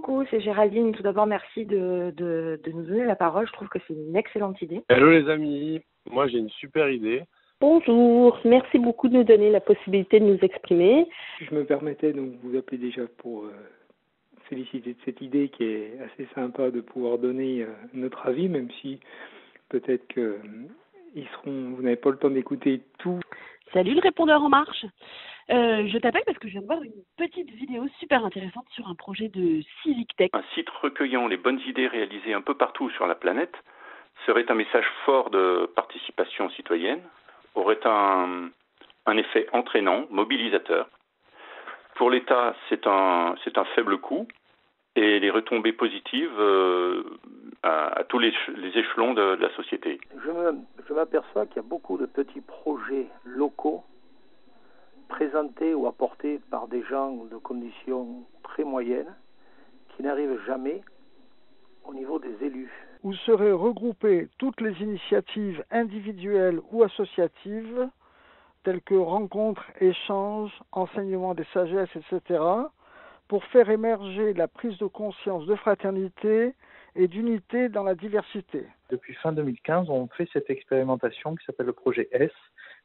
beaucoup, c'est Géraldine. Tout d'abord, merci de nous donner la parole. Je trouve que c'est une excellente idée. Hello les amis, moi j'ai une super idée. Bonjour, merci beaucoup de nous donner la possibilité de nous exprimer. Je me permettais donc de vous appeler déjà pour féliciter de cette idée qui est assez sympa de pouvoir donner notre avis, même si peut-être que vous n'avez pas le temps d'écouter tout. Salut le répondeur en marche. Je t'appelle parce que je viens de voir une petite vidéo super intéressante sur un projet de Civic Tech. Un site recueillant les bonnes idées réalisées un peu partout sur la planète serait un message fort de participation citoyenne, aurait un effet entraînant, mobilisateur. Pour l'État, c'est un faible coût et les retombées positives à tous les échelons de la société. Je m'aperçois qu'il y a beaucoup de petits projets locaux présentés ou apportés par des gens de conditions très moyennes qui n'arrivent jamais au niveau des élus. Où seraient regroupées toutes les initiatives individuelles ou associatives, telles que rencontres, échanges, enseignements des sagesses, etc., pour faire émerger la prise de conscience de fraternité et d'unité dans la diversité. Depuis fin 2015, on fait cette expérimentation qui s'appelle le projet S.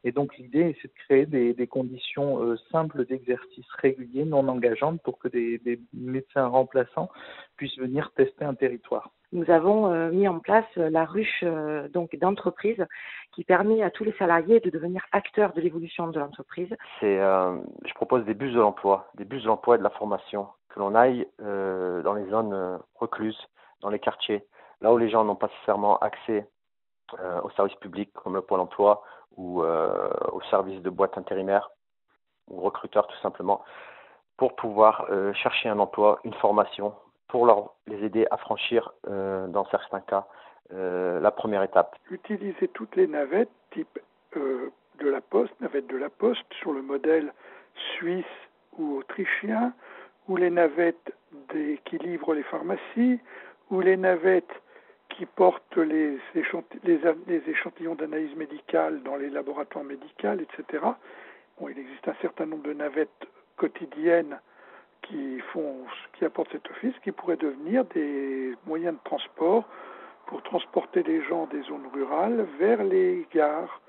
Et donc l'idée, c'est de créer des conditions simples d'exercice réguliers, non engageantes, pour que des médecins remplaçants puissent venir tester un territoire. Nous avons mis en place la ruche d'entreprise qui permet à tous les salariés de devenir acteurs de l'évolution de l'entreprise. Je propose des bus de l'emploi et de la formation, que l'on aille dans les zones recluses, dans les quartiers, là où les gens n'ont pas nécessairement accès aux services publics comme le Pôle emploi ou aux services de boîtes intérimaires ou recruteurs tout simplement, pour pouvoir chercher un emploi, une formation, pour les aider à franchir, dans certains cas, la première étape. Utiliser toutes les navettes type navettes de la Poste, sur le modèle suisse ou autrichien, ou les navettes qui livrent les pharmacies, ou les navettes qui portent les échantillons d'analyse médicale dans les laboratoires médicaux, etc. Bon, il existe un certain nombre de navettes quotidiennes qui apportent cet office, qui pourraient devenir des moyens de transport pour transporter les gens des zones rurales vers les gares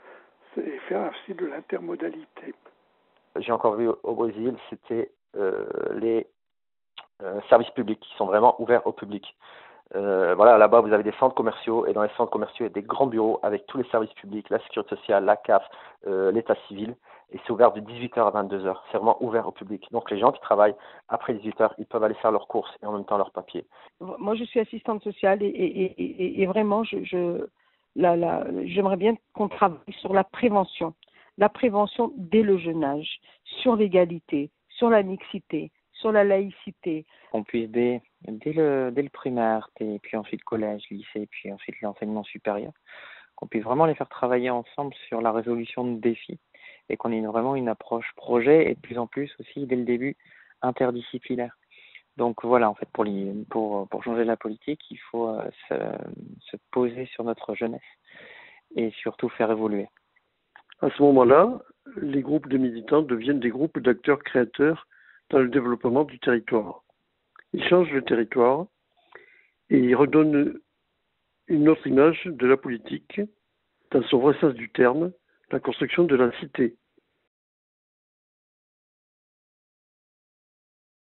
et faire ainsi de l'intermodalité. J'ai encore vu au Brésil, c'était les services publics qui sont vraiment ouverts au public. Là-bas, vous avez des centres commerciaux, et dans les centres commerciaux, il y a des grands bureaux avec tous les services publics, la sécurité sociale, la CAF, l'état civil, et c'est ouvert de 18h à 22h. C'est vraiment ouvert au public. Donc, les gens qui travaillent après 18h, ils peuvent aller faire leurs courses et en même temps leurs papiers. Moi, je suis assistante sociale et vraiment, j'aimerais bien qu'on travaille sur la prévention dès le jeune âge, sur l'égalité, sur la mixité, sur la laïcité. On puisse dès le primaire, et puis ensuite collège, lycée, puis ensuite l'enseignement supérieur, qu'on puisse vraiment les faire travailler ensemble sur la résolution de défis et qu'on ait vraiment une approche projet et de plus en plus aussi dès le début interdisciplinaire. Donc voilà, en fait, pour changer la politique, il faut se poser sur notre jeunesse et surtout faire évoluer. À ce moment-là, les groupes de militants deviennent des groupes d'acteurs créateurs dans le développement du territoire. Ils changent le territoire et ils redonnent une autre image de la politique, dans son vrai sens du terme, la construction de la cité.